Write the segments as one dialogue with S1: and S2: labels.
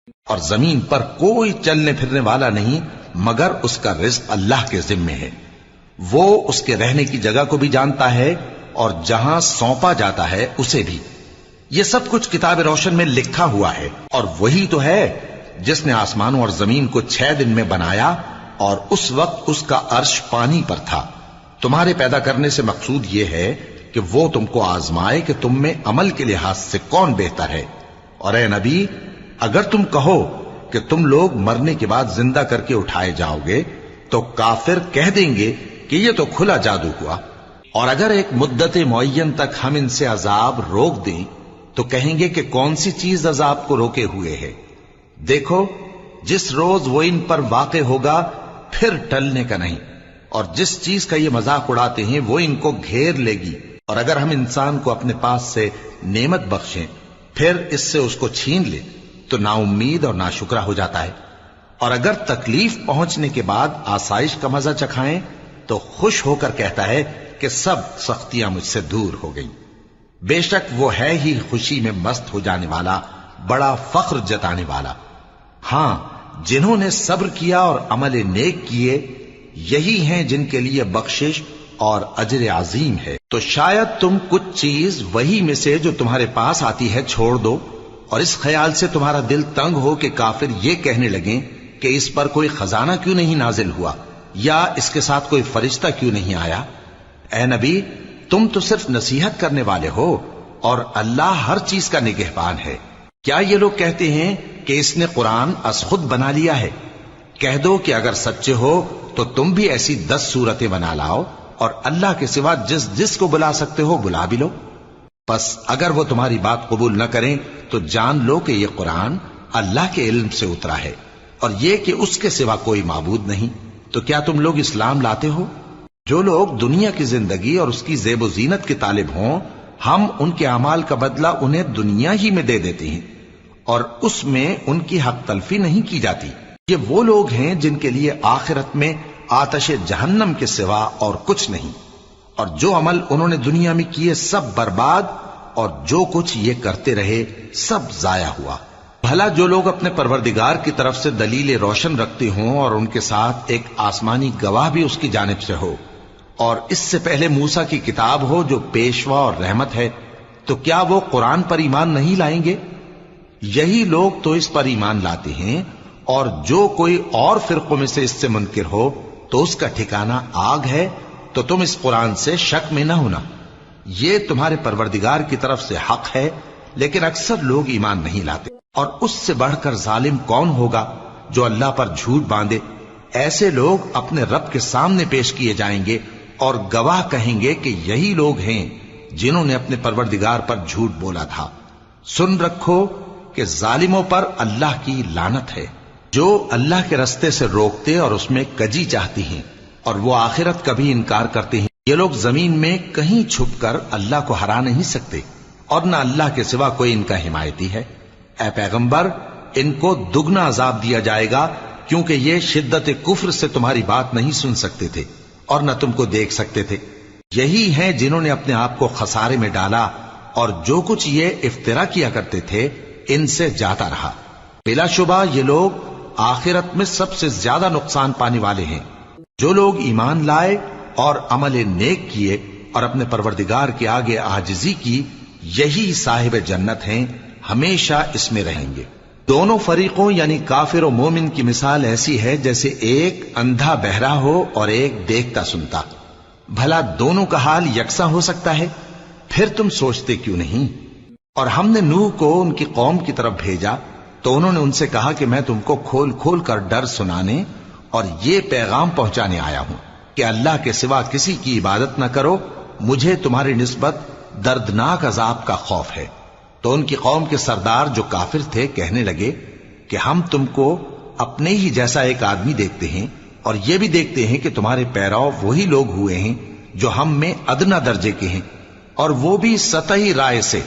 S1: اور زمین پر کوئی چلنے پھرنے والا نہیں مگر اس کا رزق اللہ کے ذمے ہے. وہ اس کے رہنے کی جگہ کو بھی جانتا ہے اور جہاں سونپا جاتا ہے اسے بھی. یہ سب کچھ کتاب روشن میں لکھا ہوا ہے. اور وہی تو ہے جس نے آسمانوں اور زمین کو 6 دن میں بنایا اور اس وقت اس کا عرش پانی پر تھا. تمہارے پیدا کرنے سے مقصود یہ ہے کہ وہ تم کو آزمائے کہ تم میں عمل کے لحاظ سے کون بہتر ہے. اور اے نبی، اگر تم کہو کہ تم لوگ مرنے کے بعد زندہ کر کے اٹھائے جاؤ گے تو کافر کہہ دیں گے کہ یہ تو کھلا جادو ہوا. اور اگر ایک مدت معین تک ہم ان سے عذاب روک دیں تو کہیں گے کہ کون سی چیز عذاب کو روکے ہوئے ہے. دیکھو، جس روز وہ ان پر واقع ہوگا پھر ٹلنے کا نہیں. اور جس چیز کا یہ مذاق اڑاتے ہیں وہ ان کو گھیر لے گی. اور اگر ہم انسان کو اپنے پاس سے نعمت بخشیں پھر اس سے اس کو چھین لے تو نا امید اور ناشکرا ہو جاتا ہے. اور اگر تکلیف پہنچنے کے بعد آسائش کا مزہ چکھائیں تو خوش ہو کر کہتا ہے کہ سب سختیاں مجھ سے دور ہو گئیں. بے شک وہ ہے ہی خوشی میں مست ہو جانے والا، بڑا فخر جتانے والا. ہاں، جنہوں نے صبر کیا اور عمل نیک کیے یہی ہیں جن کے لیے بخشش اور اجر عظیم ہے. تو شاید تم کچھ چیز وہی میں سے جو تمہارے پاس آتی ہے چھوڑ دو اور اس خیال سے تمہارا دل تنگ ہو کہ کافر یہ کہنے لگیں کہ اس پر کوئی خزانہ کیوں نہیں نازل ہوا یا اس کے ساتھ کوئی فرشتہ کیوں نہیں آیا. اے نبی، تم تو صرف نصیحت کرنے والے ہو اور اللہ ہر چیز کا نگہبان ہے. کیا یہ لوگ کہتے ہیں کہ اس نے قرآن از خود بنا لیا ہے؟ کہہ دو کہ اگر سچے ہو تو تم بھی ایسی 10 صورتیں بنا لاؤ اور اللہ کے سوا جس جس کو بلا سکتے ہو بلا بھی لو. پس اگر وہ تمہاری بات قبول نہ کریں تو جان لو کہ یہ قرآن اللہ کے علم سے اترا ہے اور یہ کہ اس کے سوا کوئی معبود نہیں. تو کیا تم لوگ اسلام لاتے ہو؟ جو لوگ دنیا کی زندگی اور اس کی زیب و زینت کے طالب ہوں ہم ان کے اعمال کا بدلہ انہیں دنیا ہی میں دے دیتے ہیں اور اس میں ان کی حق تلفی نہیں کی جاتی. یہ وہ لوگ ہیں جن کے لیے آخرت میں آتش جہنم کے سوا اور کچھ نہیں، اور جو عمل انہوں نے دنیا میں کیے سب برباد اور جو کچھ یہ کرتے رہے سب ضائع ہوا. بھلا جو لوگ اپنے پروردگار کی طرف سے دلیل روشن رکھتے ہوں اور ان کے ساتھ ایک آسمانی گواہ بھی اس کی جانب سے ہو اور اس سے پہلے موسیٰ کی کتاب ہو جو پیشوا اور رحمت ہے، تو کیا وہ قرآن پر ایمان نہیں لائیں گے؟ یہی لوگ تو اس پر ایمان لاتے ہیں، اور جو کوئی اور فرقوں میں سے اس سے منکر ہو تو اس کا ٹھکانہ آگ ہے. تو تم اس قرآن سے شک میں نہ ہونا، یہ تمہارے پروردگار کی طرف سے حق ہے، لیکن اکثر لوگ ایمان نہیں لاتے. اور اس سے بڑھ کر ظالم کون ہوگا جو اللہ پر جھوٹ باندھے؟ ایسے لوگ اپنے رب کے سامنے پیش کیے جائیں گے اور گواہ کہیں گے کہ یہی لوگ ہیں جنہوں نے اپنے پروردگار پر جھوٹ بولا تھا. سن رکھو کہ ظالموں پر اللہ کی لعنت ہے، جو اللہ کے رستے سے روکتے اور اس میں کجی چاہتی ہیں اور وہ آخرت کا بھی انکار کرتے ہیں. یہ لوگ زمین میں کہیں چھپ کر اللہ کو ہرا نہیں سکتے اور نہ اللہ کے سوا کوئی ان کا حمایتی ہے. اے پیغمبر، ان کو دگنا عذاب دیا جائے گا کیونکہ یہ شدت کفر سے تمہاری بات نہیں سن سکتے تھے اور نہ تم کو دیکھ سکتے تھے. یہی ہیں جنہوں نے اپنے آپ کو خسارے میں ڈالا اور جو کچھ یہ افترا کیا کرتے تھے ان سے جاتا رہا. بلا شبہ یہ لوگ آخرت میں سب سے زیادہ نقصان پانے والے ہیں. جو لوگ ایمان لائے اور عمل نیک کیے اور اپنے پروردگار کے آگے عاجزی کی یہی صاحب جنت ہیں، ہمیشہ اس میں رہیں گے. دونوں فریقوں یعنی کافر و مومن کی مثال ایسی ہے جیسے ایک اندھا بہرا ہو اور ایک دیکھتا سنتا. بھلا دونوں کا حال یکساں ہو سکتا ہے؟ پھر تم سوچتے کیوں نہیں؟ اور ہم نے نوح کو ان کی قوم کی طرف بھیجا تو انہوں نے ان سے کہا کہ میں تم کو کھول کھول کر ڈر سنانے اور یہ پیغام پہنچانے آیا ہوں کہ اللہ کے سوا کسی کی عبادت نہ کرو، مجھے تمہاری نسبت دردناک عذاب کا خوف ہے. تو ان کی قوم کے سردار جو کافر تھے کہنے لگے کہ ہم تم کو اپنے ہی جیسا ایک آدمی دیکھتے ہیں اور یہ بھی دیکھتے ہیں کہ تمہارے پیرو وہی لوگ ہوئے ہیں جو ہم میں ادنا درجے کے ہیں اور وہ بھی سطحی رائے سے،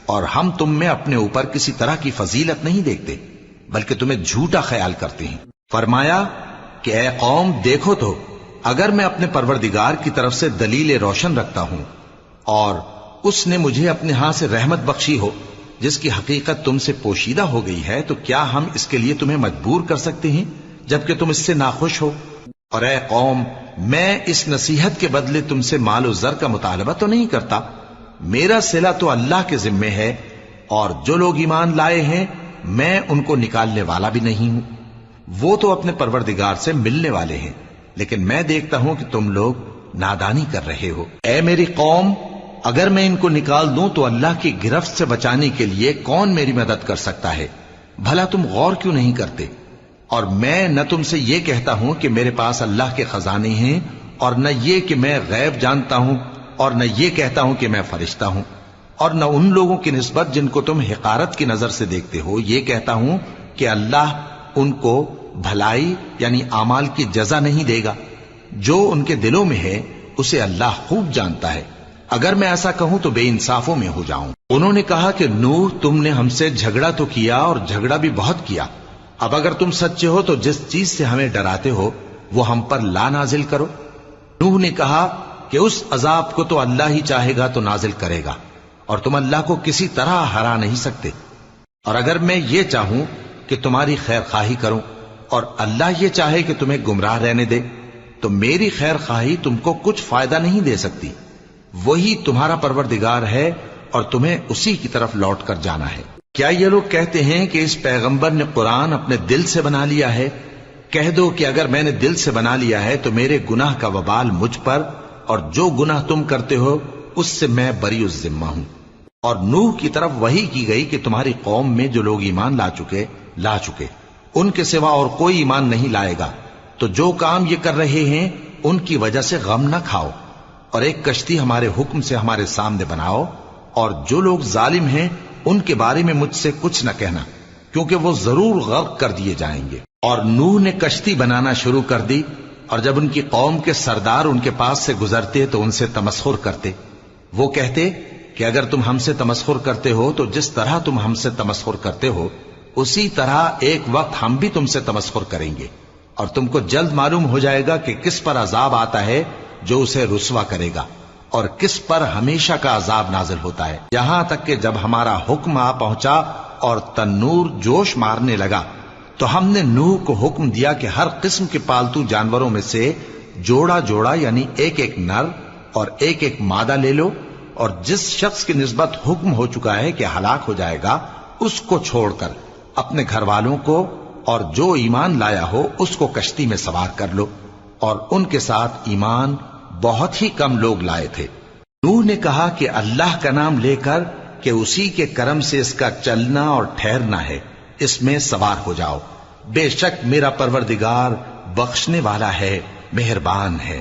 S1: اور ہم تم میں اپنے اوپر کسی طرح کی فضیلت نہیں دیکھتے بلکہ تمہیں جھوٹا خیال کرتے ہیں. فرمایا کہ اے قوم دیکھو تو اگر میں اپنے پروردگار کی طرف سے دلیل روشن رکھتا ہوں اور اس نے مجھے اپنے ہاں سے رحمت بخشی ہو جس کی حقیقت تم سے پوشیدہ ہو گئی ہے، تو کیا ہم اس کے لیے تمہیں مجبور کر سکتے ہیں جبکہ تم اس سے ناخوش ہو؟ اور اے قوم، میں اس نصیحت کے بدلے تم سے مال و زر کا مطالبہ تو نہیں کرتا، میرا صلہ تو اللہ کے ذمے ہے، اور جو لوگ ایمان لائے ہیں میں ان کو نکالنے والا بھی نہیں ہوں، وہ تو اپنے پروردگار سے ملنے والے ہیں، لیکن میں دیکھتا ہوں کہ تم لوگ نادانی کر رہے ہو۔ اے میری قوم، اگر میں ان کو نکال دوں تو اللہ کی گرفت سے بچانے کے لیے کون میری مدد کر سکتا ہے؟ بھلا تم غور کیوں نہیں کرتے؟ اور میں نہ تم سے یہ کہتا ہوں کہ میرے پاس اللہ کے خزانے ہیں، اور نہ یہ کہ میں غیب جانتا ہوں، اور نہ یہ کہتا ہوں کہ میں فرشتہ ہوں، اور نہ ان لوگوں کی نسبت جن کو تم حقارت کی نظر سے دیکھتے ہو یہ کہتا ہوں کہ اللہ ان کو بھلائی یعنی اعمال کی جزا نہیں دے گا۔ جو ان کے دلوں میں ہے اسے اللہ خوب جانتا ہے، اگر میں ایسا کہوں تو بے انصافوں میں ہو جاؤں۔ انہوں نے کہا کہ نوح، تم نے ہم سے جھگڑا تو کیا اور جھگڑا بھی بہت کیا، اب اگر تم سچے ہو تو جس چیز سے ہمیں ڈراتے ہو وہ ہم پر لا نازل کرو۔ نوح نے کہا کہ اس عذاب کو تو اللہ ہی چاہے گا تو نازل کرے گا، اور تم اللہ کو کسی طرح ہرا نہیں سکتے، اور اگر میں یہ چاہوں کہ تمہاری خیر خواہی کروں اور اللہ یہ چاہے کہ تمہیں گمراہ رہنے دے تو میری خیر خواہی تم کو کچھ فائدہ نہیں دے سکتی، وہی تمہارا پروردگار ہے اور تمہیں اسی کی طرف لوٹ کر جانا ہے۔ کیا یہ لوگ کہتے ہیں کہ اس پیغمبر نے قرآن اپنے دل سے بنا لیا ہے؟ کہہ دو کہ اگر میں نے دل سے بنا لیا ہے تو میرے گناہ کا وبال مجھ پر، اور جو گناہ تم کرتے ہو اس سے میں بری الذمہ ہوں۔ اور نوح کی طرف وحی کی گئی کہ تمہاری قوم میں جو لوگ ایمان لا چکے ان کے سوا اور کوئی ایمان نہیں لائے گا، تو جو کام یہ کر رہے ہیں ان کی وجہ سے غم نہ کھاؤ، اور ایک کشتی ہمارے حکم سے ہمارے سامنے بناؤ، اور جو لوگ ظالم ہیں ان کے بارے میں مجھ سے کچھ نہ کہنا، کیونکہ وہ ضرور غرق کر دیے جائیں گے۔ اور نوح نے کشتی بنانا شروع کر دی، اور جب ان کی قوم کے سردار ان کے پاس سے گزرتے تو ان سے تمسخر کرتے، وہ کہتے کہ اگر تم ہم سے تمسخر کرتے ہو تو جس طرح تم ہم سے تمسخر کرتے ہو اسی طرح ایک وقت ہم بھی تم سے تمسخر کریں گے، اور تم کو جلد معلوم ہو جائے گا کہ کس پر عذاب آتا ہے جو اسے رسوا کرے گا، اور کس پر ہمیشہ کا عذاب نازل ہوتا ہے، یہاں تک کہ جب ہمارا حکم آ پہنچا اور تنور جوش مارنے لگا تو ہم نے نوح کو حکم دیا کہ ہر قسم کے پالتو جانوروں میں سے جوڑا جوڑا یعنی ایک ایک نر اور ایک ایک مادہ لے لو، اور جس شخص کی نسبت حکم ہو چکا ہے کہ ہلاک ہو جائے گا اس کو چھوڑ کر اپنے گھر والوں کو اور جو ایمان لایا ہو اس کو کشتی میں سوار کر لو، اور ان کے ساتھ ایمان بہت ہی کم لوگ لائے تھے۔ نوح نے کہا کہ اللہ کا نام لے کر کہ اسی کے کرم سے اس کا چلنا اور ٹھہرنا ہے، اس میں سوار ہو جاؤ، بے شک میرا پروردگار بخشنے والا ہے، مہربان ہے۔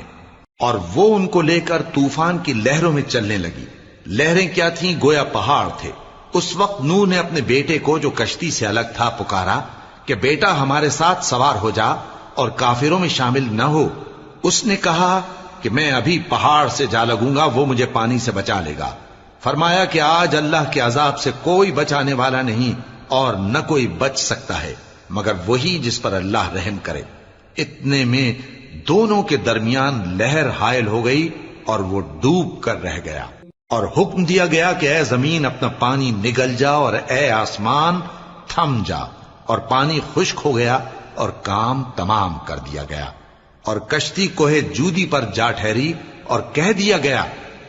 S1: اور وہ ان کو لے کر طوفان کی لہروں میں چلنے لگی، لہریں کیا تھیں گویا پہاڑ تھے۔ اس وقت نوح نے اپنے بیٹے کو جو کشتی سے الگ تھا پکارا کہ بیٹا ہمارے ساتھ سوار ہو جا اور کافروں میں شامل نہ ہو۔ اس نے کہا کہ میں ابھی پہاڑ سے جا لگوں گا، وہ مجھے پانی سے بچا لے گا۔ فرمایا کہ آج اللہ کے عذاب سے کوئی بچانے والا نہیں اور نہ کوئی بچ سکتا ہے مگر وہی جس پر اللہ رحم کرے۔ اتنے میں دونوں کے درمیان لہر حائل ہو گئی اور وہ ڈوب کر رہ گیا، اور حکم دیا گیا کہ اے زمین اپنا پانی نگل جا اور اے آسمان تھم جا، اور پانی خشک ہو گیا اور کام تمام کر دیا گیا، اور کشتی کوہ جودی پر جا ٹھہری، اور کہہ دیا گیا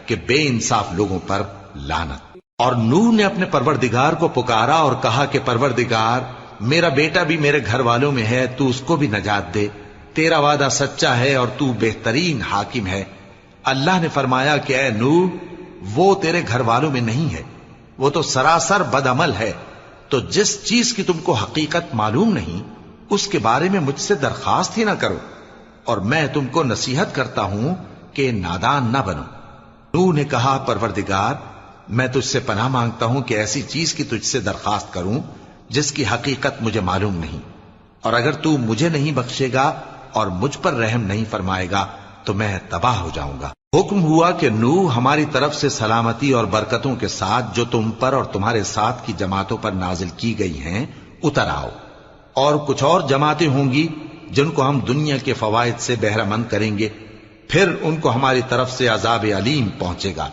S1: کہ بے انصاف لوگوں پر لعنت۔ اور نوح نے اپنے پروردگار کو پکارا اور کہا کہ پروردگار، میرا بیٹا بھی میرے گھر والوں میں ہے، تو اس کو بھی نجات دے، تیرا وعدہ سچا ہے اور تو بہترین حاکم ہے۔ اللہ نے فرمایا کہ اے نوح، وہ تیرے گھر والوں میں نہیں ہے، وہ تو سراسر بد عمل ہے، تو جس چیز کی تم کو حقیقت معلوم نہیں اس کے بارے میں مجھ سے درخواست ہی نہ کرو، اور میں تم کو نصیحت کرتا ہوں کہ نادان نہ بنو۔ نوح نے کہا پروردگار، میں تجھ سے پناہ مانگتا ہوں کہ ایسی چیز کی تجھ سے درخواست کروں جس کی حقیقت مجھے معلوم نہیں، اور اگر تو مجھے نہیں بخشے گا اور مجھ پر رحم نہیں فرمائے گا تو میں تباہ ہو جاؤں گا۔ حکم ہوا کہ نوح ہماری طرف سے سلامتی اور برکتوں کے ساتھ جو تم پر اور تمہارے ساتھ کی جماعتوں پر نازل کی گئی ہیں اتر آؤ، اور کچھ اور جماعتیں ہوں گی جن کو ہم دنیا کے فوائد سے بہرہ مند کریں گے، پھر ان کو ہماری طرف سے عذاب علیم پہنچے گا۔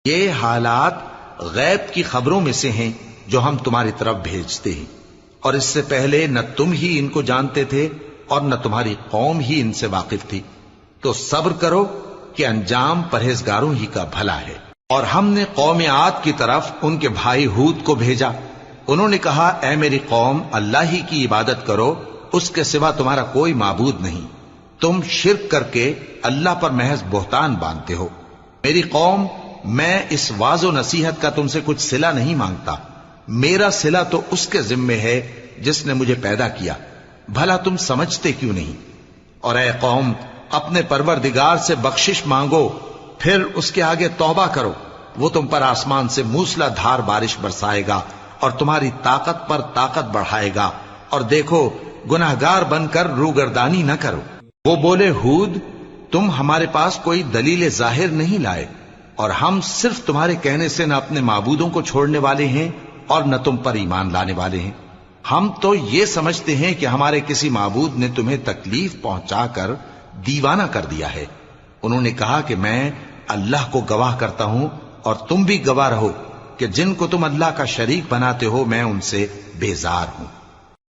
S1: یہ حالات غیب کی خبروں میں سے ہیں جو ہم تمہاری طرف بھیجتے ہیں، اور اس سے پہلے نہ تم ہی ان کو جانتے تھے اور نہ تمہاری قوم ہی ان سے واقف تھی، تو صبر کرو کہ انجام پرہیزگاروں ہی کا بھلا ہے۔ اور ہم نے قوم عاد کی طرف ان کے بھائی ہود کو بھیجا۔ انہوں نے کہا، اے میری قوم، اللہ ہی کی عبادت کرو، اس کے سوا تمہارا کوئی معبود نہیں، تم شرک کر کے اللہ پر محض بہتان باندھتے ہو۔ میری قوم، میں اس واعظ و نصیحت کا تم سے کچھ صلہ نہیں مانگتا، میرا صلہ تو اس کے ذمے ہے جس نے مجھے پیدا کیا، بھلا تم سمجھتے کیوں نہیں؟ اور اے قوم، اپنے پروردگار سے بخشش مانگو، پھر اس کے آگے توبہ کرو، وہ تم پر آسمان سے موسلا دھار بارش برسائے گا اور تمہاری طاقت پر طاقت بڑھائے گا، اور دیکھو گناہگار بن کر روگردانی نہ کرو۔ وہ بولے، ہود، تم ہمارے پاس کوئی دلیل ظاہر نہیں لائے، اور ہم صرف تمہارے کہنے سے نہ اپنے معبودوں کو چھوڑنے والے ہیں اور نہ تم پر ایمان لانے والے ہیں۔ ہم تو یہ سمجھتے ہیں کہ ہمارے کسی معبود نے تمہیں تکلیف پہنچا کر دیوانہ کر دیا ہے۔ انہوں نے کہا کہ میں اللہ کو گواہ کرتا ہوں اور تم بھی گواہ رہو کہ جن کو تم اللہ کا شریک بناتے ہو میں ان سے بیزار ہوں،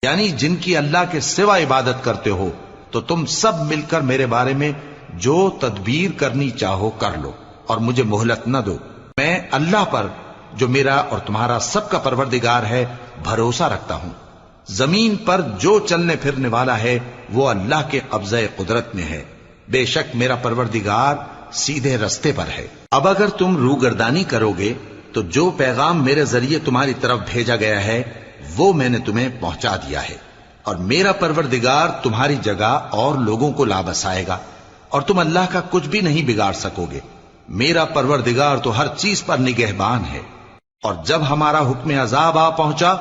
S1: یعنی جن کی اللہ کے سوا عبادت کرتے ہو، تو تم سب مل کر میرے بارے میں جو تدبیر کرنی چاہو کر لو اور مجھے مہلت نہ دو۔ میں اللہ پر جو میرا اور تمہارا سب کا پروردگار ہے بھروسہ رکھتا ہوں۔ زمین پر جو چلنے پھرنے والا ہے وہ اللہ کے قبضہ قدرت میں ہے، بے شک میرا پروردگار سیدھے رستے پر ہے۔ اب اگر تم روگردانی کرو گے تو جو پیغام میرے ذریعے تمہاری طرف بھیجا گیا ہے وہ میں نے تمہیں پہنچا دیا ہے، اور میرا پروردگار تمہاری جگہ اور لوگوں کو لا بسائے گا، اور تم اللہ کا کچھ بھی نہیں بگاڑ سکو گے۔ میرا پروردگار تو ہر چیز پر نگہبان ہے۔ اور جب ہمارا حکم عذاب آ پہنچا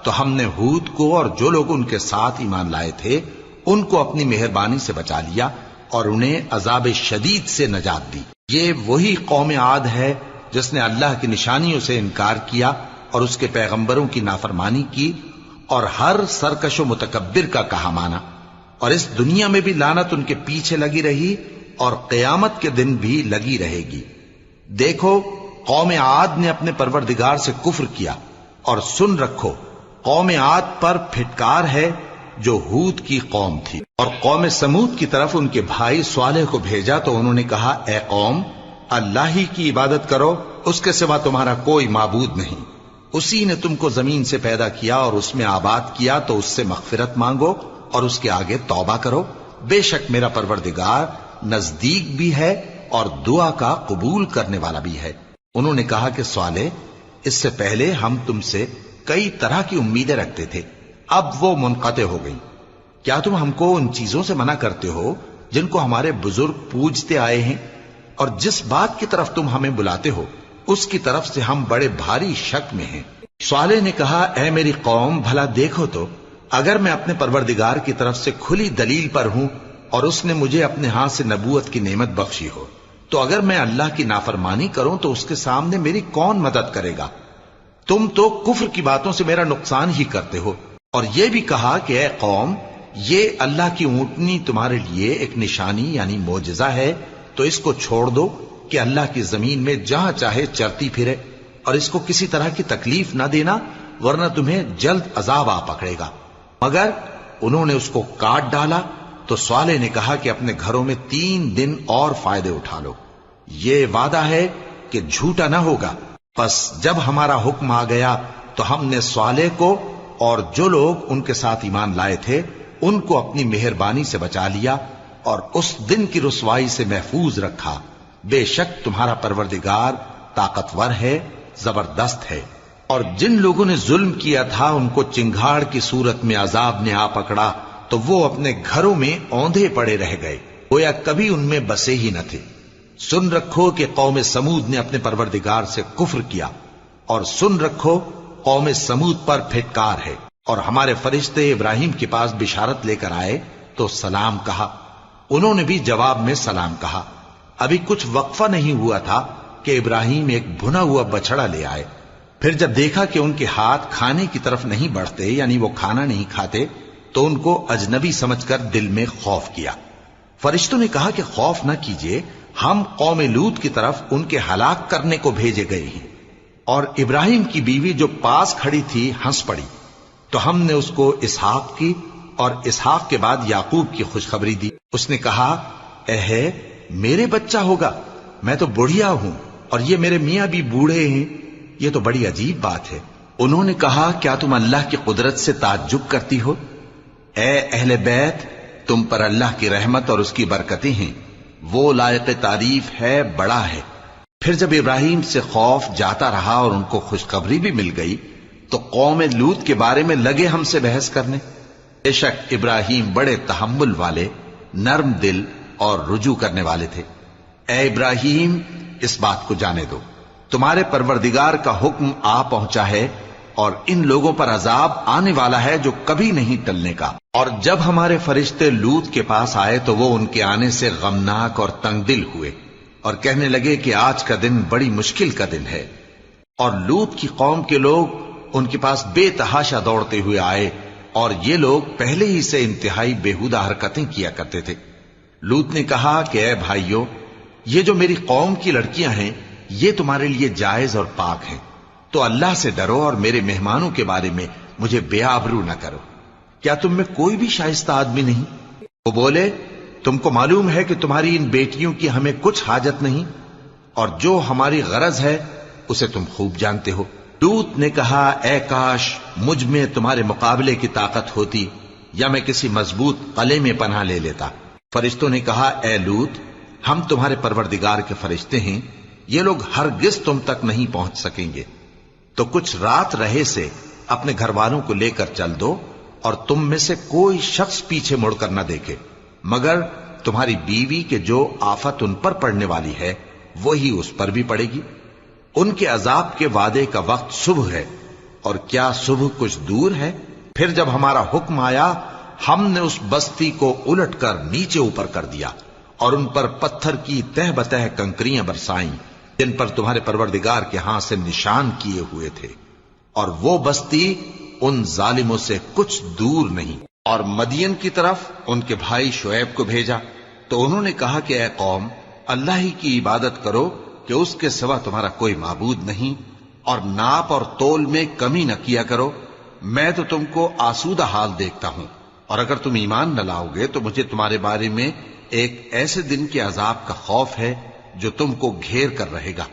S1: تو ہم نے ہود کو اور جو لوگ ان کے ساتھ ایمان لائے تھے ان کو اپنی مہربانی سے بچا لیا اور انہیں عذاب شدید سے نجات دی۔ یہ وہی قوم عاد ہے جس نے اللہ کی نشانیوں سے انکار کیا اور اس کے پیغمبروں کی نافرمانی کی اور ہر سرکش و متکبر کا کہا مانا، اور اس دنیا میں بھی لعنت ان کے پیچھے لگی رہی اور قیامت کے دن بھی لگی رہے گی۔ دیکھو، قوم عاد نے اپنے پروردگار سے کفر کیا، اور سن رکھو قوم عاد پر پھٹکار ہے جو ہود کی قوم تھی۔ اور قوم سمود کی طرف ان کے بھائی صالح کو بھیجا تو انہوں نے کہا، اے قوم، اللہ ہی کی عبادت کرو، اس کے سوا تمہارا کوئی معبود نہیں، اسی نے تم کو زمین سے پیدا کیا اور اس میں آباد کیا، تو اس سے مغفرت مانگو اور اس کے آگے توبہ کرو، بے شک میرا پروردگار نزدیک بھی ہے اور دعا کا قبول کرنے والا بھی ہے۔ انہوں نے کہا کہ صالح، اس سے پہلے ہم تم سے کئی طرح کی امیدیں رکھتے تھے، اب وہ منقطع ہو گئی۔ کیا تم ہم کو ان چیزوں سے منع کرتے ہو جن کو ہمارے بزرگ پوجتے آئے ہیں؟ اور جس بات کی طرف تم ہمیں بلاتے ہو اس کی طرف سے ہم بڑے بھاری شک میں ہیں۔ صالح نے کہا، اے میری قوم، بھلا دیکھو تو، اگر میں اپنے پروردگار کی طرف سے کھلی دلیل پر ہوں اور اس نے مجھے اپنے ہاتھ سے نبوت کی نعمت بخشی ہو، تو اگر میں اللہ کی نافرمانی کروں تو اس کے سامنے میری کون مدد کرے گا؟ تم تو کفر کی باتوں سے میرا نقصان ہی کرتے ہو۔ اور یہ بھی کہا کہ اے قوم، یہ اللہ کی اونٹنی تمہارے لیے ایک نشانی یعنی معجزہ ہے، تو اس کو چھوڑ دو کہ اللہ کی زمین میں جہاں چاہے چرتی پھرے، اور اس کو کسی طرح کی تکلیف نہ دینا، ورنہ تمہیں جلد عذاب آ پکڑے گا۔ مگر انہوں نے اس کو کاٹ ڈالا تو صالح نے کہا کہ اپنے گھروں میں 3 دن اور فائدے اٹھا لو، یہ وعدہ ہے کہ جھوٹا نہ ہوگا۔ پس جب ہمارا حکم آ گیا تو ہم نے صالح کو اور جو لوگ ان کے ساتھ ایمان لائے تھے ان کو اپنی مہربانی سے بچا لیا اور اس دن کی رسوائی سے محفوظ رکھا، بے شک تمہارا پروردگار طاقتور ہے، زبردست ہے۔ اور جن لوگوں نے ظلم کیا تھا ان کو چنگھاڑ کی صورت میں عذاب نے آ پکڑا تو وہ اپنے گھروں میں اوندھے پڑے رہ گئے، گویا کبھی ان میں بسے ہی نہ تھے۔ سن رکھو کہ قوم سمود نے اپنے پروردگار سے کفر کیا، اور سن رکھو قوم سمود پر پھٹکار ہے۔ اور ہمارے فرشتے ابراہیم کے پاس بشارت لے کر آئے تو سلام کہا، انہوں نے بھی جواب میں سلام کہا۔ ابھی کچھ وقفہ نہیں ہوا تھا کہ ابراہیم ایک بھنا ہوا بچڑا لے آئے۔ پھر جب دیکھا کہ ان کے ہاتھ کھانے کی طرف نہیں بڑھتے، یعنی وہ کھانا نہیں کھاتے، تو ان کو اجنبی سمجھ کر دل میں خوف کیا۔ فرشتوں نے کہا کہ خوف نہ کیجیے، ہم قوم لوط کی طرف ان کے ہلاک کرنے کو بھیجے گئے ہیں۔ اور ابراہیم کی بیوی جو پاس کھڑی تھی ہنس پڑی، تو ہم نے اس کو اسحاق کی اور اسحاق کے بعد یعقوب کی خوشخبری دی۔ اس نے کہا، اے میرے بچہ ہوگا، میں تو بڑھیا ہوں اور یہ میرے میاں بھی بوڑھے ہیں، یہ تو بڑی عجیب بات ہے۔ انہوں نے کہا، کیا تم اللہ کی قدرت سے تعجب کرتی ہو؟ اے اہل بیت، تم پر اللہ کی رحمت اور اس کی برکتیں ہیں، وہ لائق تعریف ہے، بڑا ہے۔ پھر جب ابراہیم سے خوف جاتا رہا اور ان کو خوشخبری بھی مل گئی تو قوم لوط کے بارے میں لگے ہم سے بحث کرنے۔ بے شک ابراہیم بڑے تحمل والے، نرم دل اور رجوع کرنے والے تھے۔ اے ابراہیم، اس بات کو جانے دو، تمہارے پروردگار کا حکم آ پہنچا ہے اور ان لوگوں پر عذاب آنے والا ہے جو کبھی نہیں ٹلنے کا۔ اور جب ہمارے فرشتے لوط کے پاس آئے تو وہ ان کے آنے سے غمناک اور تنگ دل ہوئے اور کہنے لگے کہ آج کا دن بڑی مشکل کا دن ہے۔ اور لوط کی قوم کے لوگ ان کے پاس بے تحاشا دوڑتے ہوئے آئے اور یہ لوگ پہلے ہی سے انتہائی بےہودہ حرکتیں کیا کرتے تھے۔ لوط نے کہا کہ اے بھائیو، یہ جو میری قوم کی لڑکیاں ہیں یہ تمہارے لیے جائز اور پاک ہیں، تو اللہ سے ڈرو اور میرے مہمانوں کے بارے میں مجھے بے آبرو نہ کرو۔ کیا تم میں کوئی بھی شائستہ آدمی نہیں؟ وہ بولے، تم کو معلوم ہے کہ تمہاری ان بیٹیوں کی ہمیں کچھ حاجت نہیں، اور جو ہماری غرض ہے اسے تم خوب جانتے ہو۔ لوط نے کہا، اے کاش مجھ میں تمہارے مقابلے کی طاقت ہوتی یا میں کسی مضبوط قلعے میں پناہ لے لیتا۔ فرشتوں نے کہا، اے لوط، ہم تمہارے پروردگار کے فرشتے ہیں، یہ لوگ ہرگز تم تک نہیں پہنچ سکیں گے، تو کچھ رات رہے سے اپنے گھر والوں کو لے کر چل دو اور تم میں سے کوئی شخص پیچھے مڑ کر نہ دیکھے مگر تمہاری بیوی کے جو آفت ان پر پڑنے والی ہے وہی اس پر بھی پڑے گی۔ ان کے عذاب کے وعدے کا وقت صبح ہے، اور کیا صبح کچھ دور ہے؟ پھر جب ہمارا حکم آیا ہم نے اس بستی کو الٹ کر نیچے اوپر کر دیا اور ان پر پتھر کی تہ بتہ کنکریاں برسائیں جن پر تمہارے پروردگار کے ہاں سے نشان کیے ہوئے تھے، اور وہ بستی ان ظالموں سے کچھ دور نہیں۔ اور مدین کی طرف ان کے بھائی شعیب کو بھیجا تو انہوں نے کہا کہ اے قوم، اللہ ہی کی عبادت کرو کہ اس کے سوا تمہارا کوئی معبود نہیں، اور ناپ اور تول میں کمی نہ کیا کرو، میں تو تم کو آسودہ حال دیکھتا ہوں، اور اگر تم ایمان نہ لاؤ گے تو مجھے تمہارے بارے میں ایک ایسے دن کے عذاب کا خوف ہے جو تم کو گھیر کر رہے گا۔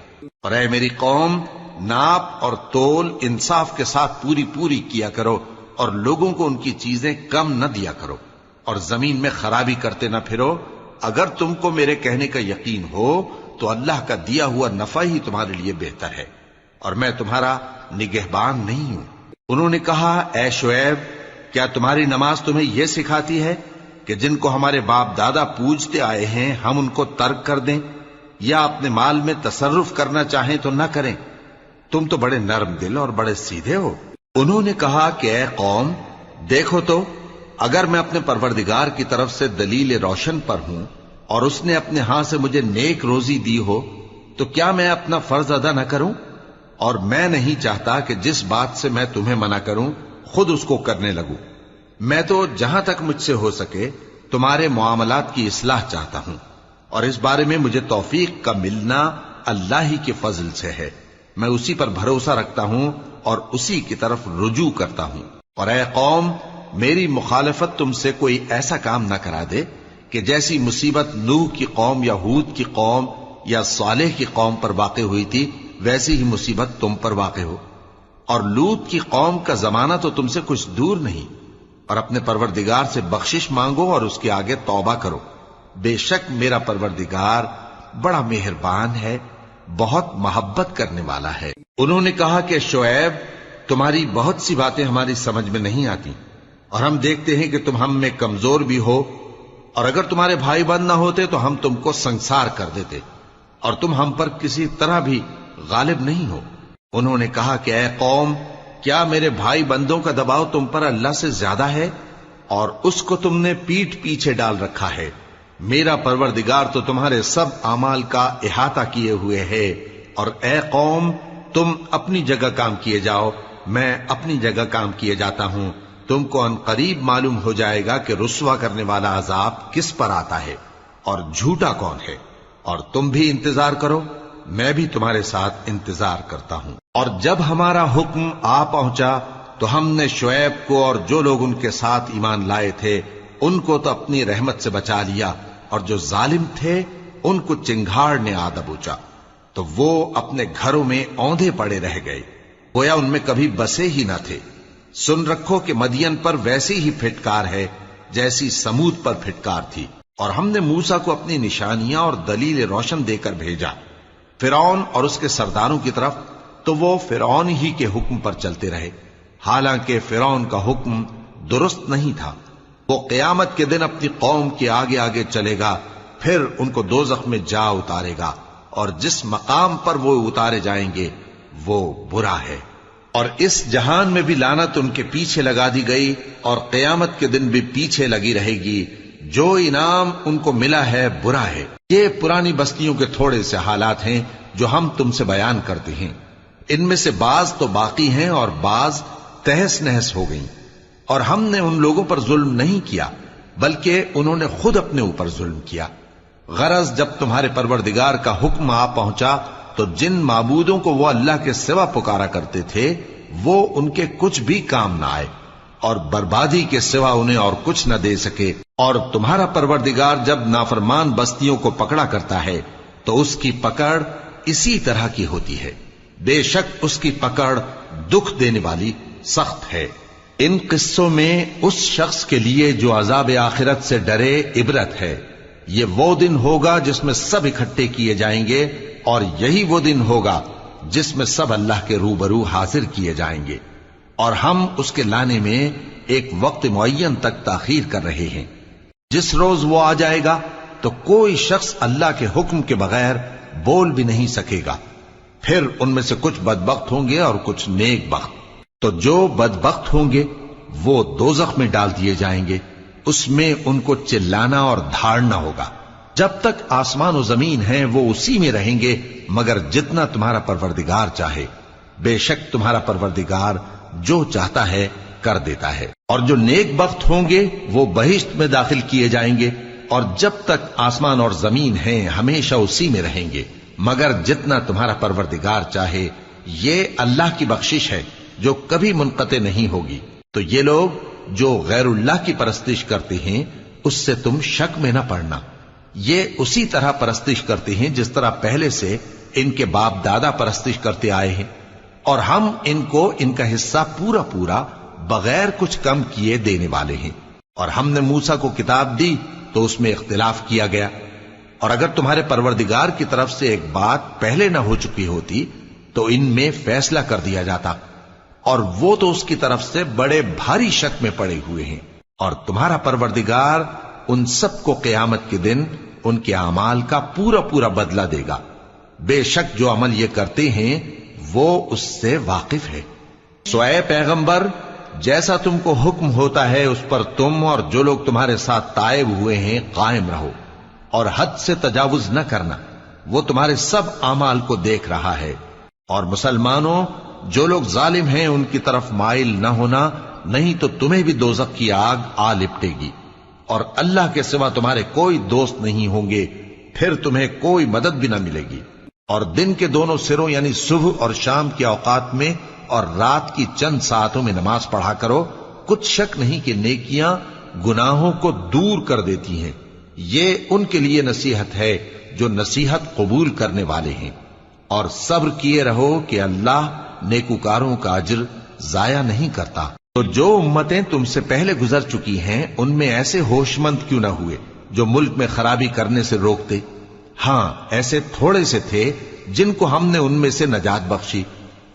S1: اور اے میری قوم، ناپ اور تول انصاف کے ساتھ پوری کیا کرو، اور لوگوں کو ان کی چیزیں کم نہ دیا کرو، اور زمین میں خرابی کرتے نہ پھرو۔ اگر تم کو میرے کہنے کا یقین ہو تو اللہ کا دیا ہوا نفع ہی تمہارے لیے بہتر ہے، اور میں تمہارا نگہبان نہیں ہوں۔ انہوں نے کہا، اے شعیب، کیا تمہاری نماز تمہیں یہ سکھاتی ہے کہ جن کو ہمارے باپ دادا پوجتے آئے ہیں ہم ان کو ترک کر دیں، یا اپنے مال میں تصرف کرنا چاہیں تو نہ کریں؟ تم تو بڑے نرم دل اور بڑے سیدھے ہو۔ انہوں نے کہا کہ اے قوم، دیکھو تو اگر میں اپنے پروردگار کی طرف سے دلیل روشن پر ہوں اور اس نے اپنے ہاں سے مجھے نیک روزی دی ہو تو کیا میں اپنا فرض ادا نہ کروں؟ اور میں نہیں چاہتا کہ جس بات سے میں تمہیں منع کروں خود اس کو کرنے لگوں۔ میں تو جہاں تک مجھ سے ہو سکے تمہارے معاملات کی اصلاح چاہتا ہوں، اور اس بارے میں مجھے توفیق کا ملنا اللہ ہی کے فضل سے ہے۔ میں اسی پر بھروسہ رکھتا ہوں اور اسی کی طرف رجوع کرتا ہوں۔ اور اے قوم، میری مخالفت تم سے کوئی ایسا کام نہ کرا دے کہ جیسی مصیبت نوح کی قوم یا ہود کی قوم یا صالح کی قوم پر واقع ہوئی تھی ویسی ہی مصیبت تم پر واقع ہو۔ اور لوط کی قوم کا زمانہ تو تم سے کچھ دور نہیں، اور اپنے پروردگار سے بخشش مانگو اور اس کے آگے توبہ کرو، بے شک میرا پروردگار بڑا مہربان ہے، بہت محبت کرنے والا ہے۔ انہوں نے کہا کہ شعیب، تمہاری بہت سی باتیں ہماری سمجھ میں نہیں آتی، اور ہم دیکھتے ہیں کہ تم ہم میں کمزور بھی ہو، اور اگر تمہارے بھائی بند نہ ہوتے تو ہم تم کو سنسار کر دیتے، اور تم ہم پر کسی طرح بھی غالب نہیں ہو۔ انہوں نے کہا کہ اے قوم، کیا میرے بھائی بندوں کا دباؤ تم پر اللہ سے زیادہ ہے، اور اس کو تم نے پیٹھ پیچھے ڈال رکھا ہے؟ میرا پروردگار تو تمہارے سب اعمال کا احاطہ کیے ہوئے ہے۔ اور اے قوم، تم اپنی جگہ کام کیے جاؤ، میں اپنی جگہ کام کیے جاتا ہوں۔ تم کو ان قریب معلوم ہو جائے گا کہ رسوا کرنے والا عذاب کس پر آتا ہے اور جھوٹا کون ہے، اور تم بھی انتظار کرو، میں بھی تمہارے ساتھ انتظار کرتا ہوں۔ اور جب ہمارا حکم آ پہنچا تو ہم نے شعیب کو اور جو لوگ ان کے ساتھ ایمان لائے تھے ان کو تو اپنی رحمت سے بچا لیا، اور جو ظالم تھے ان کو چنگھاڑ نے آ دبوچا، تو وہ اپنے گھروں میں اوندھے پڑے رہ گئے، گویا ان میں کبھی بسے ہی نہ تھے۔ سن رکھو کہ مدین پر ویسی ہی پھٹکار ہے جیسی سمود پر پھٹکار تھی، اور ہم نے موسیٰ کو اپنی نشانیاں اور دلیل روشن دے کر بھیجا فرعون اور اس کے سرداروں کی طرف، تو وہ فرعون ہی کے حکم پر چلتے رہے، حالانکہ فرعون کا حکم درست نہیں تھا۔ وہ قیامت کے دن اپنی قوم کے آگے آگے چلے گا، پھر ان کو دوزخ میں جا اتارے گا، اور جس مقام پر وہ اتارے جائیں گے وہ برا ہے۔ اور اس جہان میں بھی لعنت ان کے پیچھے لگا دی گئی، اور قیامت کے دن بھی پیچھے لگی رہے گی۔ جو انعام ان کو ملا ہے برا ہے۔ یہ پرانی بستیوں کے تھوڑے سے حالات ہیں جو ہم تم سے بیان کرتے ہیں، ان میں سے بعض تو باقی ہیں اور بعض تہس نہس ہو گئیں۔ اور ہم نے ان لوگوں پر ظلم نہیں کیا بلکہ انہوں نے خود اپنے اوپر ظلم کیا۔ غرض جب تمہارے پروردگار کا حکم آ پہنچا تو جن معبودوں کو وہ اللہ کے سوا پکارا کرتے تھے وہ ان کے کچھ بھی کام نہ آئے، اور بربادی کے سوا انہیں اور کچھ نہ دے سکے۔ اور تمہارا پروردگار جب نافرمان بستیوں کو پکڑا کرتا ہے تو اس کی پکڑ اسی طرح کی ہوتی ہے، بے شک اس کی پکڑ دکھ دینے والی سخت ہے۔ ان قصوں میں اس شخص کے لیے جو عذاب آخرت سے ڈرے عبرت ہے۔ یہ وہ دن ہوگا جس میں سب اکٹھے کیے جائیں گے، اور یہی وہ دن ہوگا جس میں سب اللہ کے روبرو حاضر کیے جائیں گے، اور ہم اس کے لانے میں ایک وقت معین تک تاخیر کر رہے ہیں۔ جس روز وہ آ جائے گا تو کوئی شخص اللہ کے حکم کے بغیر بول بھی نہیں سکے گا۔ پھر ان میں سے کچھ بدبخت ہوں گے اور کچھ نیک بخت۔ تو جو بدبخت ہوں گے وہ دوزخ میں ڈال دیے جائیں گے، اس میں ان کو چلانا اور دھاڑنا ہوگا۔ جب تک آسمان و زمین ہیں وہ اسی میں رہیں گے مگر جتنا تمہارا پروردگار چاہے، بے شک تمہارا پروردگار جو چاہتا ہے کر دیتا ہے۔ اور جو نیک بخت ہوں گے وہ بہشت میں داخل کیے جائیں گے، اور جب تک آسمان اور زمین ہیں ہمیشہ اسی میں رہیں گے مگر جتنا تمہارا پروردگار چاہے۔ یہ اللہ کی بخشش ہے جو کبھی منقطع نہیں ہوگی۔ تو یہ لوگ جو غیر اللہ کی پرستش کرتے ہیں اس سے تم شک میں نہ پڑنا، یہ اسی طرح پرستش کرتے ہیں جس طرح پہلے سے ان کے باپ دادا پرستش کرتے آئے ہیں، اور ہم ان کو ان کا حصہ پورا پورا بغیر کچھ کم کیے دینے والے ہیں۔ اور ہم نے موسیٰ کو کتاب دی تو اس میں اختلاف کیا گیا، اور اگر تمہارے پروردگار کی طرف سے ایک بات پہلے نہ ہو چکی ہوتی تو ان میں فیصلہ کر دیا جاتا، اور وہ تو اس کی طرف سے بڑے بھاری شک میں پڑے ہوئے ہیں۔ اور تمہارا پروردگار ان سب کو قیامت کے دن ان کے اعمال کا پورا پورا بدلہ دے گا، بے شک جو عمل یہ کرتے ہیں وہ اس سے واقف ہے۔ سو اے پیغمبر، جیسا تم کو حکم ہوتا ہے اس پر تم اور جو لوگ تمہارے ساتھ تائب ہوئے ہیں قائم رہو، اور حد سے تجاوز نہ کرنا، وہ تمہارے سب اعمال کو دیکھ رہا ہے۔ اور مسلمانوں، جو لوگ ظالم ہیں ان کی طرف مائل نہ ہونا، نہیں تو تمہیں بھی دوزخ کی آگ آ لپٹے گی، اور اللہ کے سوا تمہارے کوئی دوست نہیں ہوں گے، پھر تمہیں کوئی مدد بھی نہ ملے گی۔ اور دن کے دونوں سروں یعنی صبح اور شام کے اوقات میں اور رات کی چند ساعتوں میں نماز پڑھا کرو، کچھ شک نہیں کہ نیکیاں گناہوں کو دور کر دیتی ہیں۔ یہ ان کے لیے نصیحت ہے جو نصیحت قبول کرنے والے ہیں۔ اور صبر کیے رہو کہ اللہ نیکوکاروں کا اجر ضائع نہیں کرتا۔ تو جو امتیں تم سے پہلے گزر چکی ہیں ان میں ایسے ہوش مند کیوں نہ ہوئے جو ملک میں خرابی کرنے سے روکتے؟ ہاں، ایسے تھوڑے سے تھے جن کو ہم نے ان میں سے نجات بخشی،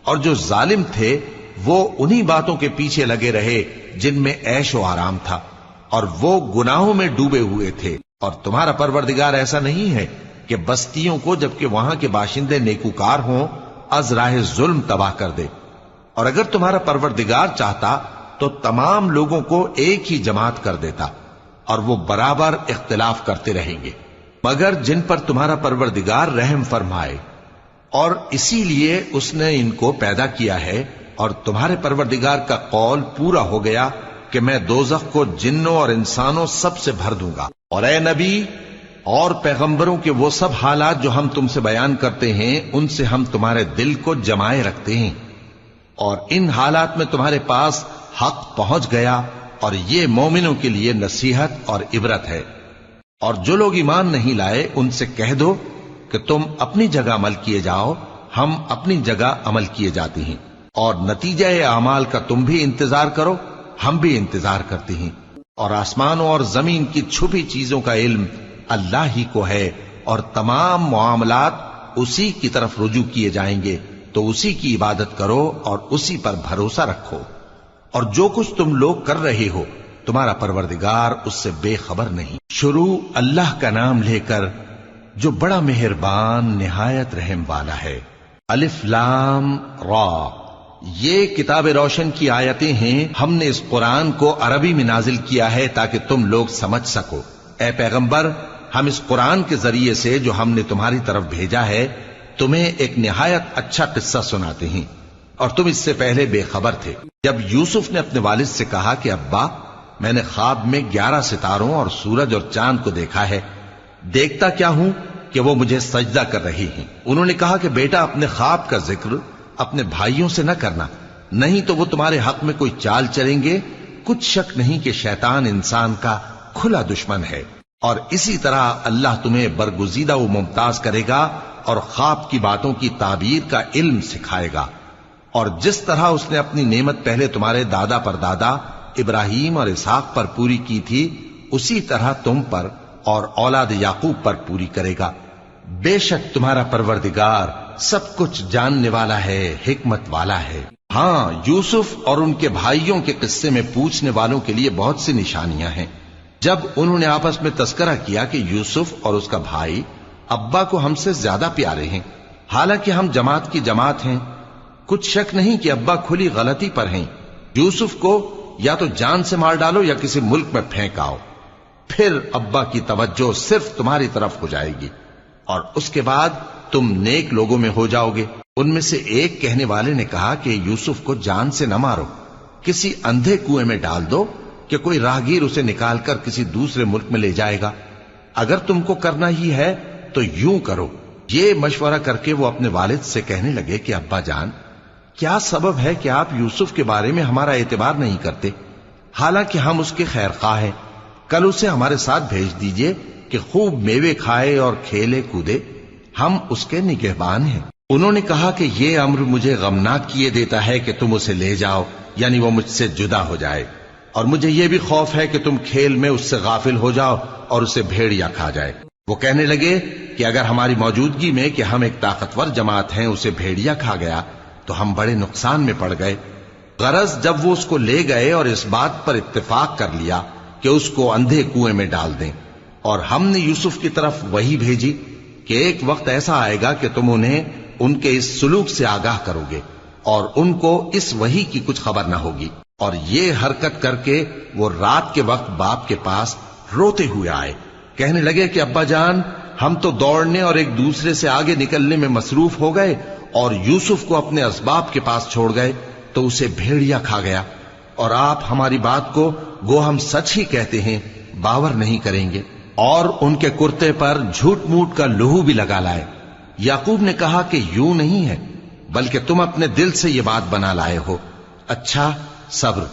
S1: اور جو ظالم تھے وہ انہی باتوں کے پیچھے لگے رہے جن میں عیش و آرام تھا، اور وہ گناہوں میں ڈوبے ہوئے تھے۔ اور تمہارا پروردگار ایسا نہیں ہے کہ بستیوں کو جبکہ وہاں کے باشندے نیکوکار ہوں از راہ ظلم تباہ کر دے۔ اور اگر تمہارا پروردگار چاہتا تو تمام لوگوں کو ایک ہی جماعت کر دیتا، اور وہ برابر اختلاف کرتے رہیں گے، مگر جن پر تمہارا پروردگار رحم فرمائے، اور اسی لیے اس نے ان کو پیدا کیا ہے۔ اور تمہارے پروردگار کا قول پورا ہو گیا کہ میں دوزخ کو جنوں اور انسانوں سب سے بھر دوں گا۔ اور اے نبی، اور پیغمبروں کے وہ سب حالات جو ہم تم سے بیان کرتے ہیں ان سے ہم تمہارے دل کو جمائے رکھتے ہیں، اور ان حالات میں تمہارے پاس حق پہنچ گیا، اور یہ مومنوں کے لیے نصیحت اور عبرت ہے۔ اور جو لوگ ایمان نہیں لائے ان سے کہہ دو کہ تم اپنی جگہ عمل کیے جاؤ، ہم اپنی جگہ عمل کیے جاتے ہیں، اور نتیجہ اعمال کا تم بھی انتظار کرو، ہم بھی انتظار کرتے ہیں۔ اور آسمانوں اور زمین کی چھپی چیزوں کا علم اللہ ہی کو ہے، اور تمام معاملات اسی کی طرف رجوع کیے جائیں گے، تو اسی کی عبادت کرو اور اسی پر بھروسہ رکھو۔ اور جو کچھ تم لوگ کر رہے ہو تمہارا پروردگار اس سے بے خبر نہیں۔ شروع اللہ کا نام لے کر جو بڑا مہربان نہایت رحم والا ہے۔ الف لام را، یہ کتاب روشن کی آیتیں ہیں۔ ہم نے اس قرآن کو عربی میں نازل کیا ہے تاکہ تم لوگ سمجھ سکو۔ اے پیغمبر، ہم اس قرآن کے ذریعے سے جو ہم نے تمہاری طرف بھیجا ہے تمہیں ایک نہایت اچھا قصہ سناتے ہیں، اور تم اس سے پہلے بے خبر تھے۔ جب یوسف نے اپنے والد سے کہا کہ ابا، میں نے خواب میں 11 ستاروں اور سورج اور چاند کو دیکھا ہے، دیکھتا کیا ہوں کہ وہ مجھے سجدہ کر رہی ہیں۔ انہوں نے کہا کہ بیٹا، اپنے خواب کا ذکر اپنے بھائیوں سے نہ کرنا، نہیں تو وہ تمہارے حق میں کوئی چال چلیں گے۔ کچھ شک نہیں کہ شیطان انسان کا کھلا دشمن ہے، اور اسی طرح اللہ تمہیں برگزیدہ و ممتاز کرے گا اور خواب کی باتوں کی تعبیر کا علم سکھائے گا۔ اور جس طرح اس نے اپنی نعمت پہلے تمہارے دادا پر دادا ابراہیم اور اسحاق پر پوری کی تھی، اسی طرح تم پر اور اولاد یعقوب پر پوری کرے گا۔ بے شک تمہارا پروردگار سب کچھ جاننے والا ہے، حکمت والا ہے۔ ہاں، یوسف اور ان کے بھائیوں کے قصے میں پوچھنے والوں کے لیے بہت سی نشانیاں ہیں۔ جب انہوں نے آپس میں تذکرہ کیا کہ یوسف اور اس کا بھائی ابا کو ہم سے زیادہ پیارے ہیں، حالانکہ ہم جماعت کی جماعت ہیں، کچھ شک نہیں کہ ابا کھلی غلطی پر ہیں، یوسف کو یا تو جان سے مار ڈالو یا کسی ملک میں پھینک آؤ، پھر ابا کی توجہ صرف تمہاری طرف ہو جائے گی، اور اس کے بعد تم نیک لوگوں میں ہو جاؤ گے۔ ان میں سے ایک کہنے والے نے کہا کہ یوسف کو جان سے نہ مارو، کسی اندھے کنویں میں ڈال دو کہ کوئی راہگیر اسے نکال کر کسی دوسرے ملک میں لے جائے گا۔ اگر تم کو کرنا ہی ہے تو یوں کرو۔ یہ مشورہ کر کے وہ اپنے والد سے کہنے لگے کہ ابا جان، کیا سبب ہے کہ آپ یوسف کے بارے میں ہمارا اعتبار نہیں کرتے، حالانکہ ہم اس کے خیر خواہ ہیں؟ کل اسے ہمارے ساتھ بھیج دیجئے کہ خوب میوے کھائے اور کھیلے کودے، ہم اس کے نگہبان ہیں۔ انہوں نے کہا کہ یہ امر مجھے غمناک کیے دیتا ہے کہ تم اسے لے جاؤ، یعنی وہ مجھ سے جدا ہو جائے، اور مجھے یہ بھی خوف ہے کہ تم کھیل میں اس سے غافل ہو جاؤ اور اسے بھیڑیا کھا جائے۔ وہ کہنے لگے کہ اگر ہماری موجودگی میں کہ ہم ایک طاقتور جماعت ہیں اسے بھیڑیا کھا گیا تو ہم بڑے نقصان میں پڑ گئے۔ غرض جب وہ اس کو لے گئے اور اس بات پر اتفاق کر لیا کہ اس کو اندھے کنویں میں ڈال دیں، اور ہم نے یوسف کی طرف وحی بھیجی کہ ایک وقت ایسا آئے گا کہ تم انہیں ان کے اس سلوک سے آگاہ کرو گے، اور ان کو اس وحی کی کچھ خبر نہ ہوگی۔ اور یہ حرکت کر کے وہ رات کے وقت باپ کے پاس روتے ہوئے آئے، کہنے لگے کہ ابا جان، ہم تو دوڑنے اور ایک دوسرے سے آگے نکلنے میں مصروف ہو گئے اور یوسف کو اپنے اسباب کے پاس چھوڑ گئے تو اسے بھیڑیا کھا گیا، اور آپ ہماری بات کو گو ہم سچ ہی کہتے ہیں باور نہیں کریں گے۔ اور ان کے کرتے پر جھوٹ موٹ کا لہو بھی لگا لائے۔ یعقوب نے کہا کہ یوں نہیں ہے، بلکہ تم اپنے دل سے یہ بات بنا لائے ہو۔ اچھا، صبر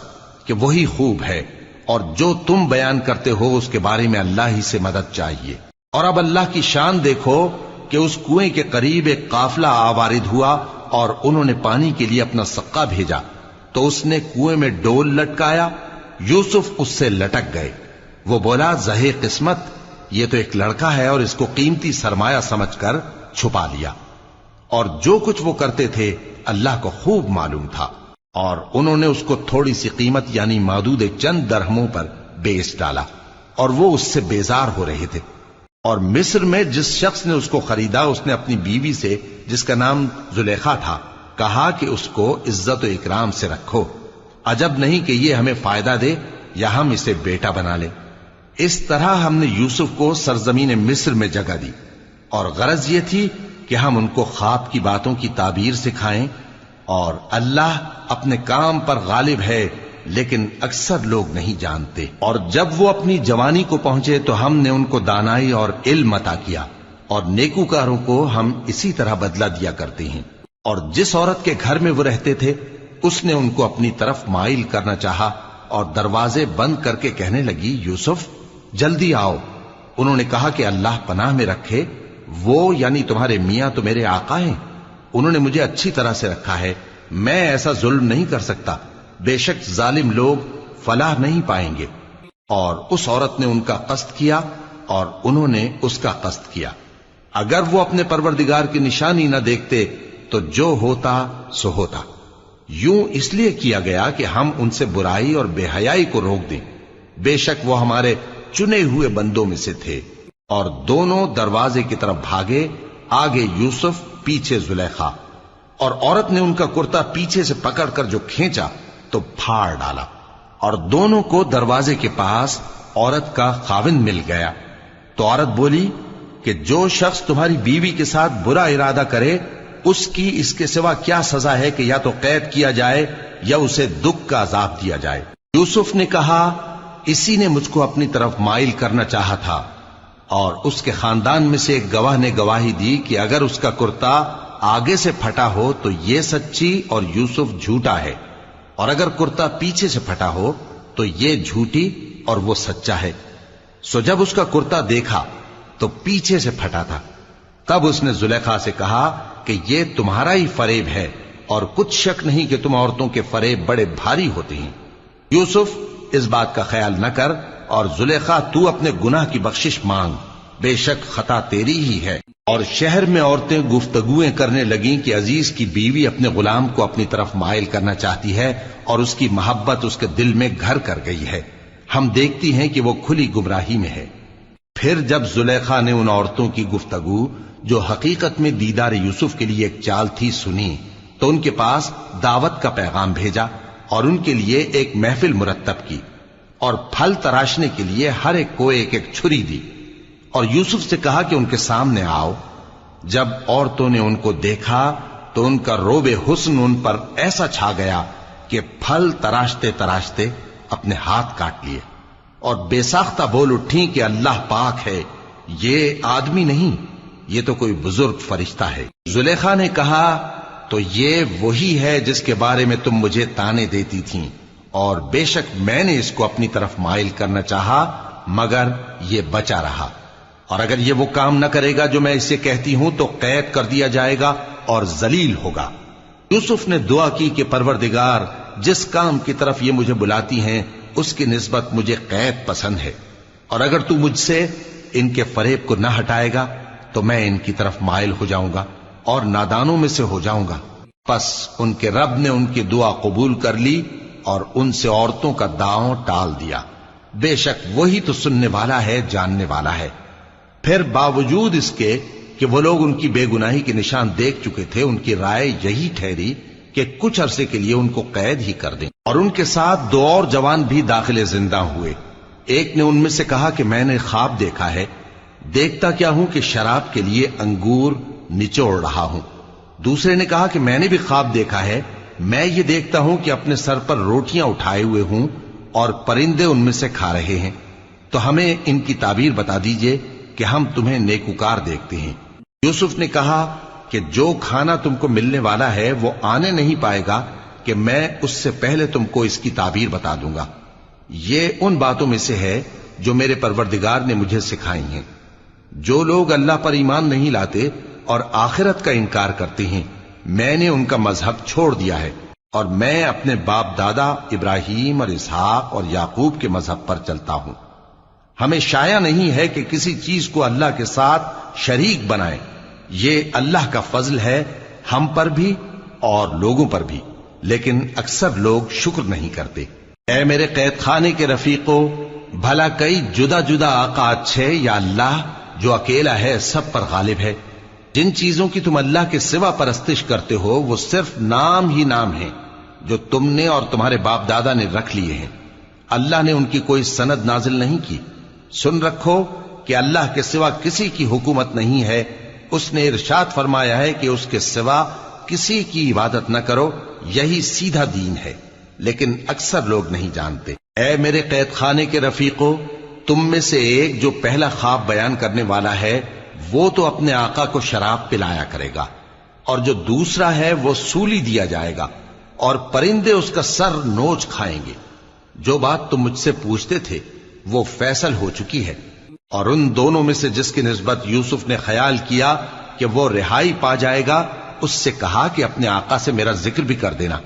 S1: کہ وہی خوب ہے، اور جو تم بیان کرتے ہو اس کے بارے میں اللہ ہی سے مدد چاہیے۔ اور اب اللہ کی شان دیکھو کہ اس کنویں کے قریب ایک قافلہ آوارد ہوا اور انہوں نے پانی کے لیے اپنا سقا بھیجا، تو اس نے کنویں میں ڈول لٹکایا، یوسف اس سے لٹک گئے۔ وہ بولا، زہے قسمت، یہ تو ایک لڑکا ہے، اور اس کو قیمتی سرمایہ سمجھ کر چھپا لیا۔ اور جو کچھ وہ کرتے تھے اللہ کو خوب معلوم تھا، اور انہوں نے اس کو تھوڑی سی قیمت یعنی معدود چند درہموں پر بیچ ڈالا، اور وہ اس سے بیزار ہو رہے تھے۔ اور مصر میں جس شخص نے اس کو خریدا اس نے اپنی بیوی سے، جس کا نام زلیخا تھا، کہا کہ اس کو عزت و اکرام سے رکھو، عجب نہیں کہ یہ ہمیں فائدہ دے یا ہم اسے بیٹا بنا لیں۔ اس طرح ہم نے یوسف کو سرزمین مصر میں جگہ دی، اور غرض یہ تھی کہ ہم ان کو خواب کی باتوں کی تعبیر سکھائیں، اور اللہ اپنے کام پر غالب ہے، لیکن اکثر لوگ نہیں جانتے۔ اور جب وہ اپنی جوانی کو پہنچے تو ہم نے ان کو دانائی اور علم عطا کیا، اور نیکوکاروں کو ہم اسی طرح بدلہ دیا کرتے ہیں۔ اور جس عورت کے گھر میں وہ رہتے تھے اس نے ان کو اپنی طرف مائل کرنا چاہا اور دروازے بند کر کے کہنے لگی، یوسف جلدی آؤ۔ انہوں نے کہا کہ اللہ پناہ میں رکھے، وہ یعنی تمہارے میاں تو میرے آقا ہیں، انہوں نے مجھے اچھی طرح سے رکھا ہے، میں ایسا ظلم نہیں کر سکتا، بے شک ظالم لوگ فلاح نہیں پائیں گے۔ اور اس عورت نے ان کا قصد کیا اور انہوں نے اس کا قصد کیا۔ اگر وہ اپنے پروردگار کی نشانی نہ دیکھتے تو جو ہوتا سو ہوتا۔ یوں اس لیے کیا گیا کہ ہم ان سے برائی اور بے حیائی کو روک دیں، بے شک وہ ہمارے چنے ہوئے بندوں میں سے تھے۔ اور دونوں دروازے کی طرف بھاگے، آگے یوسف پیچھے زلیخا، اور عورت نے ان کا کرتا پیچھے سے پکڑ کر جو کھینچا تو پھاڑ ڈالا، اور دونوں کو دروازے کے پاس عورت کا خاوند مل گیا۔ تو عورت بولی کہ جو شخص تمہاری بیوی کے ساتھ برا ارادہ کرے اس کی اس کے سوا کیا سزا ہے کہ یا تو قید کیا جائے یا اسے دکھ کا عذاب دیا جائے۔ یوسف نے کہا، اسی نے مجھ کو اپنی طرف مائل کرنا چاہا تھا۔ اور اس کے خاندان میں سے ایک گواہ نے گواہی دی کہ اگر اس کا کرتا آگے سے پھٹا ہو تو یہ سچی اور یوسف جھوٹا ہے، اور اگر کرتا پیچھے سے پھٹا ہو تو یہ جھوٹی اور وہ سچا ہے۔ سو جب اس کا کرتا دیکھا تو پیچھے سے پھٹا تھا، تب اس نے زلیخا سے کہا کہ یہ تمہارا ہی فریب ہے، اور کچھ شک نہیں کہ تم عورتوں کے فریب بڑے بھاری ہوتے ہیں۔ یوسف اس بات کا خیال نہ کر، اور زلیخا تو اپنے گناہ کی بخشش مانگ، بے شک خطا تیری ہی ہے۔ اور شہر میں عورتیں گفتگویں کرنے لگیں کہ عزیز کی بیوی اپنے غلام کو اپنی طرف مائل کرنا چاہتی ہے اور اس کی محبت اس کے دل میں گھر کر گئی ہے، ہم دیکھتی ہیں کہ وہ کھلی گمراہی میں ہے۔ پھر جب زلیخا نے ان عورتوں کی گفتگو جو حقیقت میں دیدار یوسف کے لیے ایک چال تھی سنی، تو ان کے پاس دعوت کا پیغام بھیجا اور ان کے لیے ایک محفل مرتب کی، اور پھل تراشنے کے لیے ہر ایک کو ایک ایک چھری دی، اور یوسف سے کہا کہ ان کے سامنے آؤ۔ جب عورتوں نے ان کو دیکھا تو ان کا روب حسن ان پر ایسا چھا گیا کہ پھل تراشتے تراشتے اپنے ہاتھ کاٹ لیے، اور بے ساختہ بول اٹھیں کہ اللہ پاک ہے، یہ آدمی نہیں، یہ تو کوئی بزرگ فرشتہ ہے۔ زلیخا نے کہا، تو یہ وہی ہے جس کے بارے میں تم مجھے تانے دیتی تھیں، اور بے شک میں نے اس کو اپنی طرف مائل کرنا چاہا مگر یہ بچا رہا، اور اگر یہ وہ کام نہ کرے گا جو میں اسے کہتی ہوں تو قید کر دیا جائے گا اور ذلیل ہوگا۔ یوسف نے دعا کی کہ پروردگار، جس کام کی طرف یہ مجھے بلاتی ہیں اس کی نسبت مجھے قید پسند ہے، اور اگر تو مجھ سے ان کے فریب کو نہ ہٹائے گا تو میں ان کی طرف مائل ہو جاؤں گا اور نادانوں میں سے ہو جاؤں گا۔ پس ان کے رب نے ان کی دعا قبول کر لی اور ان سے عورتوں کا داؤں ٹال دیا، بے شک وہی تو سننے والا ہے، جاننے والا ہے۔ پھر باوجود اس کے کہ وہ لوگ ان کی بے گناہی کے نشان دیکھ چکے تھے، ان کی رائے یہی ٹھہری کہ کچھ عرصے کے لیے ان کو قید ہی کر دیں۔ اور ان کے ساتھ دو اور جوان بھی داخل زندہ ہوئے۔ ایک نے ان میں سے کہا کہ میں نے خواب دیکھا ہے، دیکھتا کیا ہوں کہ شراب کے لیے انگور نچوڑ رہا ہوں۔ دوسرے نے کہا کہ میں نے بھی خواب دیکھا ہے، میں یہ دیکھتا ہوں کہ اپنے سر پر روٹیاں اٹھائے ہوئے ہوں اور پرندے ان میں سے کھا رہے ہیں، تو ہمیں ان کی تعبیر بتا دیجئے کہ ہم تمہیں نیکوکار دیکھتے ہیں۔ یوسف نے کہا کہ جو کھانا تم کو ملنے والا ہے وہ آنے نہیں پائے گا کہ میں اس سے پہلے تم کو اس کی تعبیر بتا دوں گا۔ یہ ان باتوں میں سے ہے جو میرے پروردگار نے مجھے سکھائی ہیں۔ جو لوگ اللہ پر ایمان نہیں لاتے اور آخرت کا انکار کرتے ہیں، میں نے ان کا مذہب چھوڑ دیا ہے، اور میں اپنے باپ دادا ابراہیم اور اسحاق اور یعقوب کے مذہب پر چلتا ہوں۔ ہمیں شایع نہیں ہے کہ کسی چیز کو اللہ کے ساتھ شریک بنائیں، یہ اللہ کا فضل ہے ہم پر بھی اور لوگوں پر بھی، لیکن اکثر لوگ شکر نہیں کرتے۔ اے میرے قید خانے کے رفیقو، بھلا کئی جدا جدا آقا اچھے یا اللہ جو اکیلا ہے سب پر غالب ہے؟ جن چیزوں کی تم اللہ کے سوا پرستش کرتے ہو وہ صرف نام ہی نام ہیں جو تم نے اور تمہارے باپ دادا نے رکھ لیے ہیں، اللہ نے ان کی کوئی سند نازل نہیں کی۔ سن رکھو کہ اللہ کے سوا کسی کی حکومت نہیں ہے، اس نے ارشاد فرمایا ہے کہ اس کے سوا کسی کی عبادت نہ کرو، یہی سیدھا دین ہے۔ لیکن اکثر لوگ نہیں جانتے۔ اے میرے قید خانے کے رفیقو، تم میں سے ایک جو پہلا خواب بیان کرنے والا ہے وہ تو اپنے آقا کو شراب پلایا کرے گا، اور جو دوسرا ہے وہ سولی دیا جائے گا، اور پرندے اس کا سر نوچ کھائیں گے۔ جو بات تم مجھ سے پوچھتے تھے وہ فیصل ہو چکی ہے۔ اور ان دونوں میں سے جس کی نسبت یوسف نے خیال کیا کہ وہ رہائی پا جائے گا، اس سے کہا کہ اپنے آقا سے میرا ذکر بھی کر دینا۔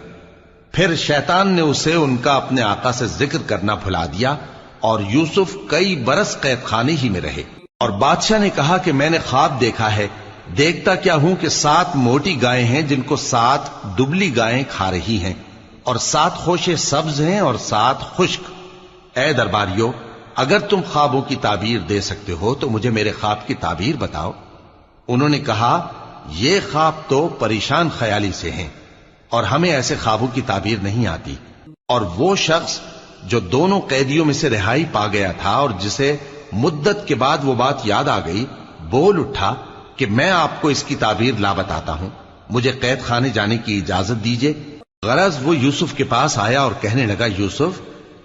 S1: پھر شیطان نے اسے ان کا اپنے آقا سے ذکر کرنا بھلا دیا، اور یوسف کئی برس قید خانے ہی میں رہے۔ اور بادشاہ نے کہا کہ میں نے خواب دیکھا ہے، دیکھتا کیا ہوں کہ 7 موٹی گائیں ہیں جن کو 7 دبلی گائیں کھا رہی ہیں، اور 7 خوشے سبز ہیں اور 7 خشک۔ اے درباریو، اگر تم خوابوں کی تعبیر دے سکتے ہو تو مجھے میرے خواب کی تعبیر بتاؤ۔ انہوں نے کہا، یہ خواب تو پریشان خیالی سے ہیں، اور ہمیں ایسے خوابوں کی تعبیر نہیں آتی۔ اور وہ شخص جو دونوں قیدیوں میں سے رہائی پا گیا تھا اور جسے مدت کے بعد وہ بات یاد آ گئی، بول اٹھا کہ میں آپ کو اس کی تعبیر لا بتاتا ہوں، مجھے قید خانے جانے کی اجازت دیجیے۔ غرض وہ یوسف کے پاس آیا اور کہنے لگا، یوسف،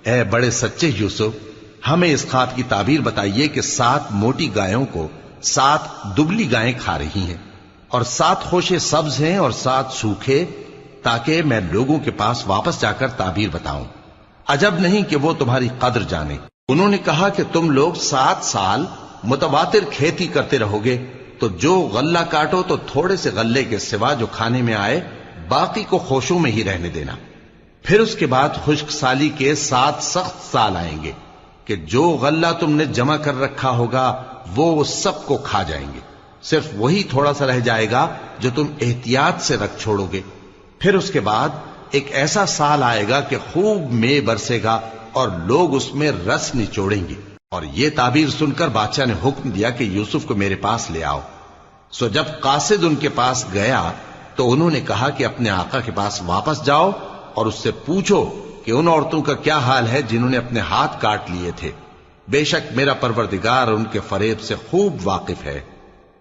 S1: اے بڑے سچے یوسف، ہمیں اس خواب کی تعبیر بتائیے کہ 7 موٹی گایوں کو 7 دبلی گائیں کھا رہی ہیں، اور 7 خوشے سبز ہیں اور 7 سوکھے، تاکہ میں لوگوں کے پاس واپس جا کر تعبیر بتاؤں۔ عجب نہیں کہ وہ تمہاری قدر جانے۔ انہوں نے کہا کہ تم لوگ 7 سال متواتر کھیتی کرتے رہو گے، تو جو غلہ کاٹو تو تھوڑے سے غلے کے سوا جو کھانے میں آئے باقی کو خوشوں میں ہی رہنے دینا۔ پھر اس کے بعد خشک سالی کے 7 سخت سال آئیں گے کہ جو غلہ تم نے جمع کر رکھا ہوگا وہ سب کو کھا جائیں گے، صرف وہی تھوڑا سا رہ جائے گا جو تم احتیاط سے رکھ چھوڑو گے۔ پھر اس کے بعد ایک ایسا سال آئے گا کہ خوب مے برسے گا اور لوگ اس میں رس نچوڑیں گے۔ اور یہ تعبیر سن کر بادشاہ نے حکم دیا کہ یوسف کو میرے پاس لے آؤ۔ سو جب قاصد ان کے پاس گیا تو انہوں نے کہا کہ اپنے آقا کے پاس واپس جاؤ اور اس سے پوچھو کہ ان عورتوں کا کیا حال ہے جنہوں نے اپنے ہاتھ کاٹ لیے تھے، بے شک میرا پروردگار ان کے فریب سے خوب واقف ہے۔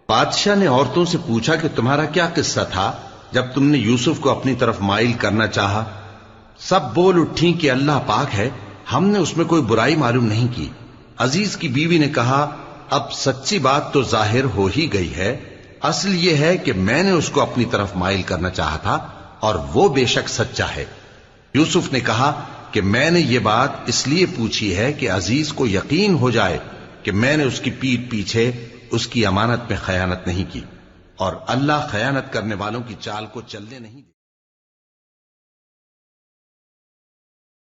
S1: بادشاہ نے عورتوں سے پوچھا کہ تمہارا کیا قصہ تھا جب تم نے یوسف کو اپنی طرف مائل کرنا چاہا؟ سب بول اٹھیں کہ اللہ پاک ہے، ہم نے اس میں کوئی برائی معلوم نہیں کی۔ عزیز کی بیوی نے کہا، اب سچی بات تو ظاہر ہو ہی گئی ہے، اصل یہ ہے کہ میں نے اس کو اپنی طرف مائل کرنا چاہا تھا اور وہ بے شک سچا ہے۔ یوسف نے کہا کہ میں نے یہ بات اس لیے پوچھی ہے کہ عزیز کو یقین ہو جائے کہ میں نے اس کی پیٹھ پیچھے اس کی امانت میں خیانت نہیں کی، اور اللہ خیانت کرنے والوں کی چال کو چلنے نہیں